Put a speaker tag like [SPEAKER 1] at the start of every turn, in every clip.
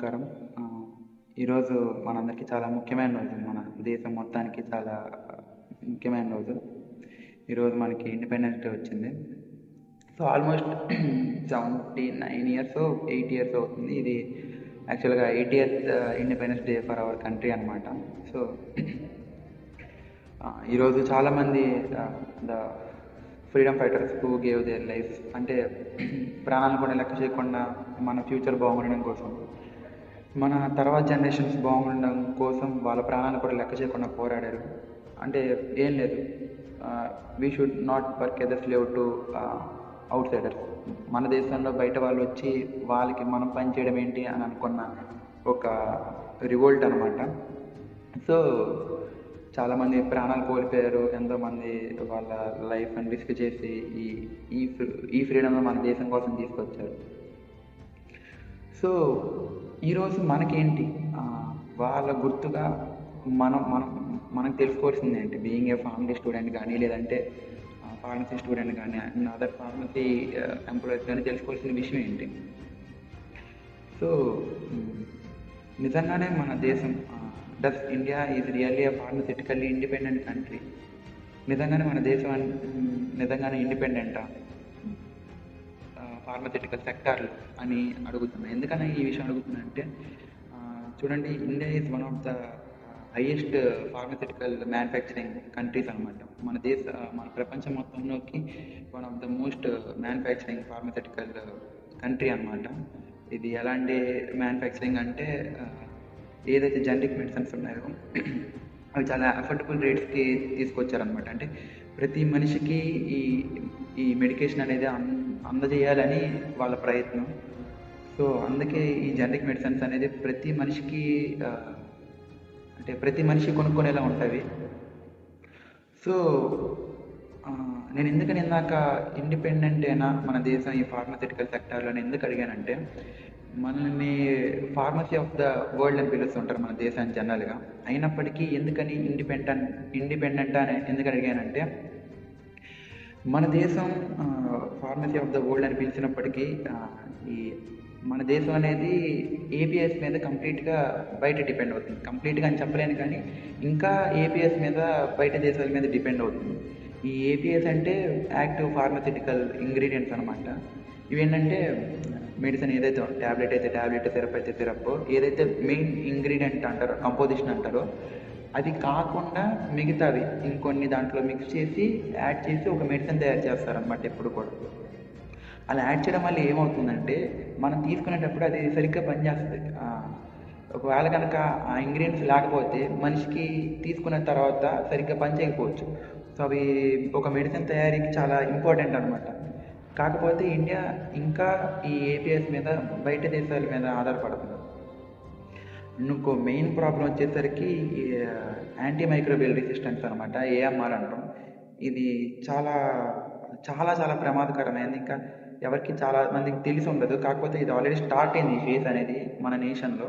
[SPEAKER 1] నమస్కారం. ఈరోజు మనందరికీ చాలా ముఖ్యమైన రోజు. మన దేశం మొత్తానికి చాలా ముఖ్యమైన రోజు. ఈరోజు మనకి ఇండిపెండెన్స్ డే వచ్చింది. సో ఆల్మోస్ట్ 79 ఇయర్స్, 8 ఇయర్స్ అవుతుంది. ఇది యాక్చువల్గా 80th independence day for our country అనమాట. సో ఈరోజు చాలామంది the freedom fighters who gave their life, అంటే ప్రాణాలను కూడా లెక్క చేయకుండా మన ఫ్యూచర్ బాగుండడం కోసం, మన తర్వాత జనరేషన్స్ బాగుండడం కోసం వాళ్ళ ప్రాణాలను కూడా లెక్క చేయకుండా పోరాడారు. అంటే ఏం లేదు, we should not work as a slave to outsiders. మన దేశంలో బయట వాళ్ళు వచ్చి వాళ్ళకి మనం పని చేయడం ఏంటి అని అనుకున్న ఒక రివోల్ట్ అనమాట. సో చాలామంది ప్రాణాలు కోల్పోయారు, ఎంతోమంది వాళ్ళ లైఫ్ అని రిస్క్ చేసి ఈ ఈ ఈ ఫ్రీడమ్ మన దేశం కోసం తీసుకొచ్చారు. సో ఈరోజు మనకేంటి, వాళ్ళ గుర్తుగా మనం మనం మనకు తెలుసుకోవాల్సింది ఏంటి? బీయింగ్ ఏ ఫార్మసీ స్టూడెంట్ కానీ, లేదంటే ఫార్మసీ స్టూడెంట్ కానీ, అదర్ ఫార్మసీ ఎంప్లాయీస్ కానీ తెలుసుకోవాల్సిన విషయం ఏంటి? సో నిజంగానే మన దేశం, does India is really a pharmaceutically independent country? నిజంగానే మన దేశం నిజంగానే ఇండిపెండెంటా ఫార్మసిటికల్ సెక్టార్లు అని అడుగుతున్నా. ఎందుకని ఈ విషయం అడుగుతున్నా అంటే, చూడండి, India is one of the highest pharmaceutical manufacturing countries అనమాట. మన ప్రపంచం మొత్తంలోకి one of the most manufacturing pharmaceutical country అనమాట. ఇది ఎలాంటి మ్యానుఫ్యాక్చరింగ్ అంటే, ఏదైతే జనరిక్ మెడిసిన్స్ ఉన్నాయో అవి చాలా అఫోర్డబుల్ రేట్స్కి తీసుకొచ్చారనమాట. అంటే ప్రతి మనిషికి ఈ ఈ మెడికేషన్ అనేది అందజేయాలని వాళ్ళ ప్రయత్నం. సో అందుకే ఈ జనరిక్ మెడిసిన్స్ అనేది ప్రతి మనిషికి అంటే ప్రతి మనిషి కొనుక్కునేలా ఉంటాయి. సో నేను ఎందుకని ఇందాక ఇండిపెండెంట్ అయినా మన దేశం ఈ ఫార్మసిటికల్ సెక్టార్లో ఎందుకు అడిగానంటే, మనల్ని ఫార్మసీ ఆఫ్ ద వరల్డ్ అని పిలుస్తుంటారు మన దేశాన్ని జనరల్గా. అయినప్పటికీ ఎందుకని ఇండిపెండెంట్ అని ఎందుకు అడిగానంటే, మన దేశం ఫార్మసీ ఆఫ్ ద వరల్డ్ అని పిలిచినప్పటికీ ఈ మన దేశం అనేది ఏపీఎస్ మీద కంప్లీట్గా బయట డిపెండ్ అవుతుంది. కంప్లీట్గా అని చెప్పలేను, కానీ ఇంకా ఏపీఎస్ మీద బయట దేశాల మీద డిపెండ్ అవుతుంది. ఈ ఏపీఎస్ అంటే యాక్టివ్ ఫార్మసిటికల్ ఇంగ్రీడియంట్స్ అనమాట. ఇవేంటంటే మెడిసిన్ ఏదైతే ట్యాబ్లెట్ అయితే ట్యాబ్లెట్, సిరప్ అయితే సిరప్, ఏదైతే మెయిన్ ఇంగ్రీడియంట్ అంటారో, కంపోజిషన్ అంటారో, అది కాకుండా మిగతావి ఇంకొన్ని దాంట్లో మిక్స్ చేసి యాడ్ చేసి ఒక మెడిసిన్ తయారు చేస్తారనమాట ఎప్పుడు కూడా. అలా యాడ్ చేయడం వల్ల ఏమవుతుందంటే, మనం తీసుకునేటప్పుడు అది సరిగ్గా పనిచేస్తుంది. ఒకవేళ కనుక ఆ ఇంగ్రీడియంట్స్ లేకపోతే మనిషికి తీసుకున్న తర్వాత సరిగ్గా పని చేయకపోవచ్చు. సో అవి ఒక మెడిసిన్ తయారీకి చాలా ఇంపార్టెంట్ అనమాట. కాకపోతే ఇండియా ఇంకా ఈ ఏపీఎస్ మీద బయట దేశాల మీద ఆధారపడుతుంది. ఇంకో మెయిన్ ప్రాబ్లం వచ్చేసరికి యాంటీ మైక్రోబియల్ రెసిస్టెన్స్ అనమాట, ఏఎంఆర్ అంటాం. ఇది చాలా చాలా చాలా ప్రమాదకరమైనది. ఇంకా ఎవరికి చాలా మందికి తెలిసి ఉండదు. కాకపోతే ఇది ఆల్రెడీ స్టార్ట్ అయింది ఈ ఫేజ్ అనేది మన నేషన్లో.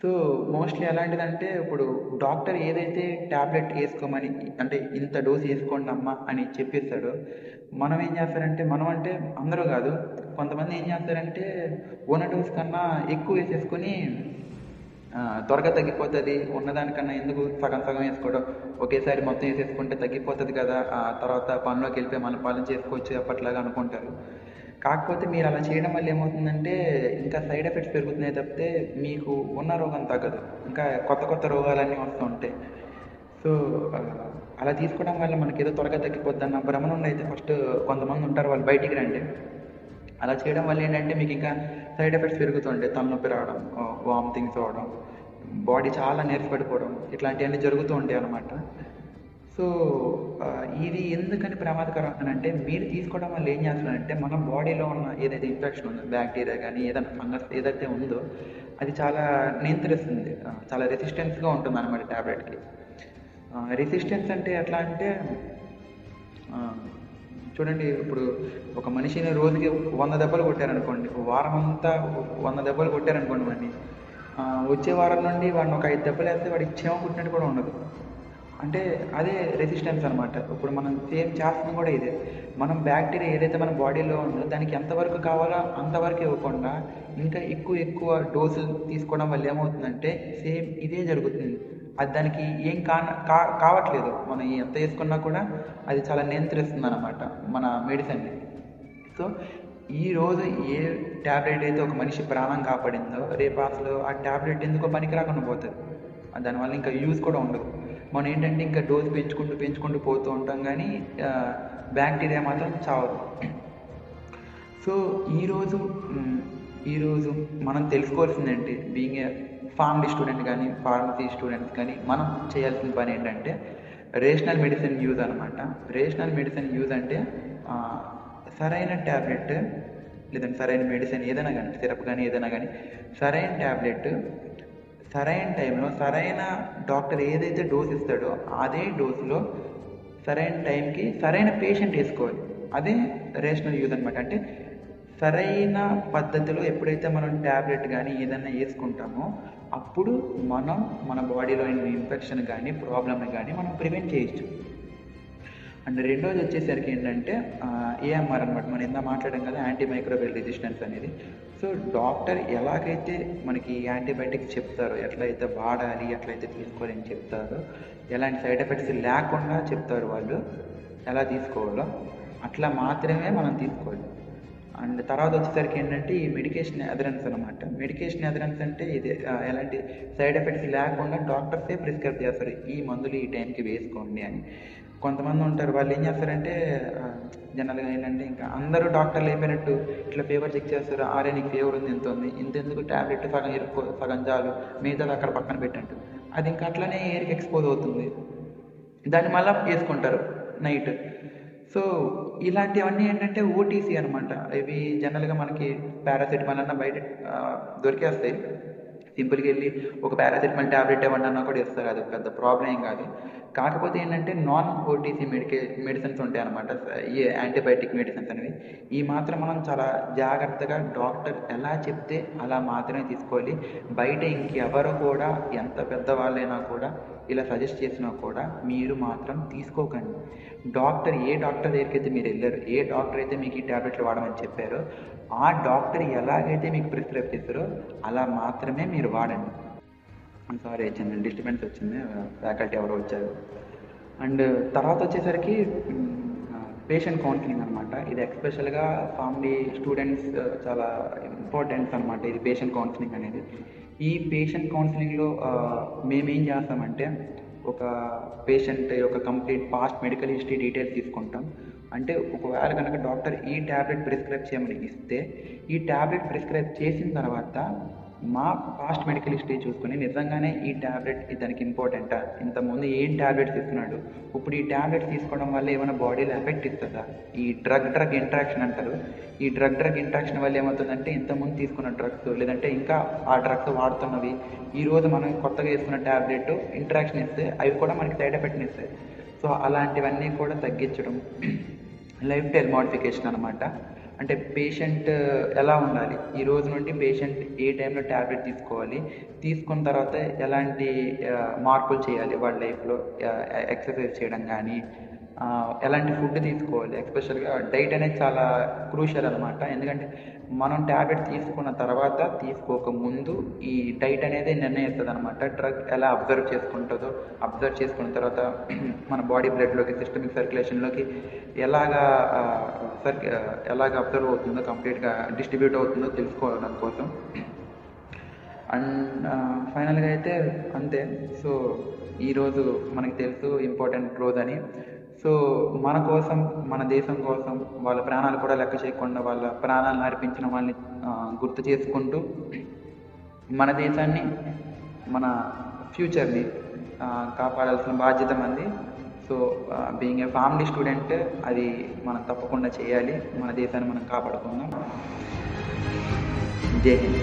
[SPEAKER 1] సో మోస్ట్లీ ఎలాంటిదంటే, ఇప్పుడు డాక్టర్ ఏదైతే ట్యాబ్లెట్ వేసుకోమని, అంటే ఇంత డోస్ వేసుకోండి అమ్మా అని చెప్పేస్తాడో, మనం ఏం చేస్తారంటే, మనం అంటే అందరూ కాదు, కొంతమంది ఏం చేస్తారంటే ఉన్న డోస్ కన్నా ఎక్కువ వేసేసుకొని త్వరగా తగ్గిపోతుంది, ఉన్నదానికన్నా ఎందుకు సగం సగం వేసుకోవడం, ఒకేసారి మొత్తం వేసేసుకుంటే తగ్గిపోతుంది కదా, తర్వాత పనిలోకి వెళ్ళిపోయి మన పాలన చేసుకోవచ్చు అప్పట్లాగా అనుకుంటారు. కాకపోతే మీరు అలా చేయడం వల్ల ఏమవుతుందంటే, ఇంకా సైడ్ ఎఫెక్ట్స్ పెరుగుతున్నాయి తప్పితే మీకు ఉన్న రోగం తగ్గదు, ఇంకా కొత్త కొత్త రోగాలన్నీ వస్తూ ఉంటాయి. సో అలా తీసుకోవడం వల్ల మనకి ఏదో త్వరగా తగ్గిపోద్ది అన్న భ్రమణంలో అయితే ఫస్ట్ కొంతమంది ఉంటారు, వాళ్ళు బయటికి రండి. అలా చేయడం వల్ల ఏంటంటే మీకు ఇంకా సైడ్ ఎఫెక్ట్స్ పెరుగుతుంటాయి. తలనొప్పి రావడం, వామిటింగ్స్ అవ్వడం, బాడీ చాలా నీరసపడిపోవడం, ఇట్లాంటివన్నీ జరుగుతూ ఉంటాయి అన్నమాట. సో ఇది ఎందుకని ప్రమాదకరం అని అంటే, మీరు తీసుకోవడం వల్ల ఏం చేస్తున్నారంటే, మన బాడీలో ఉన్న ఏదైతే ఇన్ఫెక్షన్ ఉందో, బ్యాక్టీరియా కానీ ఏదైనా ఫంగస్ ఏదైతే ఉందో అది చాలా నియంత్రిస్తుంది, చాలా రెసిస్టెన్స్గా ఉంటుంది అన్నమాట ట్యాబ్లెట్కి. రెసిస్టెన్స్ అంటే ఎట్లా అంటే, చూడండి, ఇప్పుడు ఒక మనిషిని రోజుకి 100 దెబ్బలు కొట్టారనుకోండి, వారం అంతా 100 దెబ్బలు కొట్టారనుకోండి వాడిని, వచ్చే వారం నుండి వాడిని ఒక 5 దెబ్బలు వేస్తే వాడికి క్షేమ పుట్టినట్టు కూడా ఉండదు. అంటే అదే రెసిస్టెన్స్ అనమాట. ఇప్పుడు మనం సేమ్ చేస్తుంది కూడా ఇదే. మనం బ్యాక్టీరియా ఏదైతే మన బాడీలో ఉందో దానికి ఎంతవరకు కావాలో అంతవరకు ఇవ్వకుండా ఇంకా ఎక్కువ ఎక్కువ డోసులు తీసుకోవడం వల్ల ఏమవుతుందంటే సేమ్ ఇదే జరుగుతుంది. అది దానికి ఏం కావట్లేదు. మనం ఎంత వేసుకున్నా కూడా అది చాలా నియంత్రిస్తుంది అనమాట మన మెడిసిన్ని. సో ఈరోజు ఏ ట్యాబ్లెట్ అయితే ఒక మనిషి ప్రాణం కాపాడిందో రేపు అసలు ఆ ట్యాబ్లెట్ ఎందుకో పనికి రాకుండా పోతుంది. దానివల్ల ఇంకా యూజ్ కూడా ఉండదు. మనం ఏంటంటే ఇంకా డోస్ పెంచుకుంటూ పెంచుకుంటూ పోతూ ఉంటాం కానీ బ్యాక్టీరియా మాత్రం చావదు. సో ఈరోజు ఈరోజు మనం తెలుసుకోవాల్సింది ఏంటి, బీయింగ్ ఏ ఫార్మసీ స్టూడెంట్ కానీ ఫార్మసీ స్టూడెంట్స్ కానీ మనం చేయాల్సిన పని ఏంటంటే రేషనల్ మెడిసిన్ యూజ్ అనమాట. రేషనల్ మెడిసిన్ యూజ్ అంటే సరైన ట్యాబ్లెట్ లేదంటే సరైన మెడిసిన్ ఏదైనా కానీ సిరప్ కానీ ఏదైనా కానీ సరైన ట్యాబ్లెట్ సరైన టైంలో సరైన డాక్టర్ ఏదైతే డోస్ ఇస్తాడో అదే డోసులో సరైన టైంకి సరైన పేషెంట్ వేసుకోవాలి. అదే రేషనల్ యూజ్ అనమాట. అంటే సరైన పద్ధతిలో ఎప్పుడైతే మనం ట్యాబ్లెట్ కానీ ఏదైనా వేసుకుంటామో అప్పుడు మనం మన బాడీలో ఇన్ఫెక్షన్ కానీ ప్రాబ్లమ్ని కానీ మనం ప్రివెంట్ చేయొచ్చు. అండ్ రెండోది వచ్చేసరికి ఏంటంటే ఏఎంఆర్ అనమాట. మనం ఇందా మాట్లాడాం కదా, యాంటీ మైక్రోబియల్ రెసిస్టెన్స్ అనేది. సో డాక్టర్ ఎలాగైతే మనకి యాంటీబయాటిక్స్ చెప్తారో, ఎట్లయితే వాడాలి ఎట్లయితే తీసుకోవాలి అని చెప్తారో, ఎలాంటి సైడ్ ఎఫెక్ట్స్ లేకుండా చెప్తారు వాళ్ళు ఎలా తీసుకోవాలో, అట్లా మాత్రమే మనం తీసుకోవాలి. అండ్ తర్వాత వచ్చేసరికి ఏంటంటే ఈ మెడికేషన్ అదరెన్స్ అనమాట. మెడికేషన్ అదరెన్స్ అంటే ఇది ఎలాంటి సైడ్ ఎఫెక్ట్స్ లేకుండా డాక్టర్సే ప్రిస్క్రైబ్ చేస్తారు, ఈ మందులు ఈ టైంకి వేసుకోండి అని. కొంతమంది ఉంటారు, వాళ్ళు ఏం చేస్తారంటే జనరల్గా ఏంటంటే ఇంకా అందరూ డాక్టర్లు అయిపోయినట్టు ఇట్లా ఫీవర్ చెక్ చేస్తారు. ఆరే నీకు ఫీవర్ ఉంది, ఎంత ఉంది, ఇంతెందుకు ట్యాబ్లెట్ సగం ఇరుక్కో, సగం చాలు, మిగతాది అక్కడ పక్కన పెట్టంటు. అది ఇంకా అట్లనే ఎయిర్కి ఎక్స్పోజ్ అవుతుంది. దాన్ని మళ్ళీ వేసుకుంటారు నైట్. సో ఇలాంటివన్నీ ఏంటంటే ఓటీసీ అనమాట. ఇవి జనరల్గా మనకి పారాసిటమాల్ అన్న బయట దొరికేస్తాయి. సింపుల్గా వెళ్ళి ఒక పారాసిటమాల్ ట్యాబ్లెట్ ఇవ్వండి అన్నా కూడా ఇస్తారు, అది పెద్ద ప్రాబ్లం ఏం కాదు. కాకపోతే ఏంటంటే నాన్ ఓటీసీ మెడిసిన్స్ ఉంటాయి అనమాట, ఈ యాంటీబయాటిక్ మెడిసిన్స్ అనేవి. ఈ మాత్రం మనం చాలా జాగ్రత్తగా డాక్టర్ ఎలా చెప్తే అలా మాత్రమే తీసుకోవాలి. బయట ఇంకెవరు కూడా ఎంత పెద్దవాళ్ళైనా కూడా ఇలా సజెస్ట్ చేసినా కూడా మీరు మాత్రం తీసుకోకండి. ఏ డాక్టర్ దగ్గరికి అయితే మీరు వెళ్ళారు, ఏ డాక్టర్ అయితే మీకు ఈ ట్యాబ్లెట్లు వాడమని చెప్పారో ఆ డాక్టర్ ఎలాగైతే మీకు ప్రిస్క్రైబ్ చేస్తారో అలా మాత్రమే మీరు వాడండి. సారీ వచ్చింది, డిస్టర్బెన్స్ వచ్చింది, ఫ్యాకల్టీ ఎవరో వచ్చారు. అండ్ తర్వాత వచ్చేసరికి పేషెంట్ కౌన్సిలింగ్ అనమాట. ఇది ఎక్స్పెషల్గా ఫ్యామిలీ స్టూడెంట్స్ చాలా ఇంపార్టెంట్ అనమాట ఇది పేషెంట్ కౌన్సిలింగ్ అనేది. ఈ పేషెంట్ కౌన్సిలింగ్లో మేమేం చేస్తామంటే ఒక పేషెంట్ యొక్క complete past medical history details తీసుకుంటాం. అంటే ఒకవేళ కనుక డాక్టర్ ఈ ట్యాబ్లెట్ ప్రిస్క్రైబ్ చేయమని ఇస్తే ఈ ట్యాబ్లెట్ ప్రిస్క్రైబ్ చేసిన తర్వాత మా పాస్ట్ మెడికల్ హిస్టరీ చూసుకుని నిజంగానే ఈ ట్యాబ్లెట్ దానికి ఇంపార్టెంటా, ఇంతకుముందు ఏం ట్యాబ్లెట్స్ ఇస్తున్నాడు, ఇప్పుడు ఈ ట్యాబ్లెట్స్ తీసుకోవడం వల్ల ఏమైనా బాడీలో ఎఫెక్ట్ ఇస్తుందా, ఈ డ్రగ్ ఇంట్రాక్షన్ అంటారు, ఈ డ్రగ్ ఇంట్రాక్షన్ వల్ల ఏమవుతుందంటే ఇంతకుముందు తీసుకున్న డ్రగ్స్ లేదంటే ఇంకా ఆ డ్రగ్స్ వాడుతున్నవి ఈరోజు మనం కొత్తగా వేసుకున్న ట్యాబ్లెట్ ఇంట్రాక్షన్ ఇస్తే అవి కూడా మనకి సైడ్ ఎఫెక్ట్ని ఇస్తాయి. సో అలాంటివన్నీ కూడా తగ్గించడం లైఫ్ స్టైల్ మోడిఫికేషన్ అనమాట. అంటే పేషెంట్ ఎలా ఉండాలి, ఈ రోజు నుండి పేషెంట్ ఏ టైంలో ట్యాబ్లెట్ తీసుకోవాలి, తీసుకున్న తర్వాత ఎలాంటి మార్పులు చేయాలి వాళ్ళ లైఫ్లో, ఎక్సర్సైజ్ చేయడం కానీ ఎలాంటి ఫుడ్ తీసుకోవాలి. ఎస్పెషల్గా డైట్ అనేది చాలా క్రూషియల్ అనమాట. ఎందుకంటే మనం ట్యాబ్లెట్ తీసుకున్న తర్వాత తీసుకోక ముందు ఈ డైట్ అనేది నిర్ణయిస్తుంది అనమాట. డ్రగ్ ఎలా అబ్జర్వ్ చేసుకుంటుందో, అబ్జర్వ్ చేసుకున్న తర్వాత మన బాడీ బ్లడ్లోకి సిస్టమిక్ సర్క్యులేషన్లోకి ఎలాగా అబ్జర్వ్ అవుతుందో, కంప్లీట్గా డిస్ట్రిబ్యూట్ అవుతుందో తెలుసుకోవడం కోసం. అండ్ ఫైనల్గా అయితే అంతే. సో ఈరోజు మనకి తెలుసు ఇంపార్టెంట్ రోజు అని. సో మన కోసం, మన దేశం కోసం వాళ్ళ ప్రాణాలు కూడా లెక్క చేయకుండా వాళ్ళ ప్రాణాలను అర్పించిన వాళ్ళని గుర్తు చేసుకుంటూ మన దేశాన్ని, మన ఫ్యూచర్ని కాపాడాల్సిన బాధ్యత మంది. So being a family student అది మనం తప్పకుండా చేయాలి. మన దేశాన్ని మనం కాపాడుకుందాం. జై హింద్.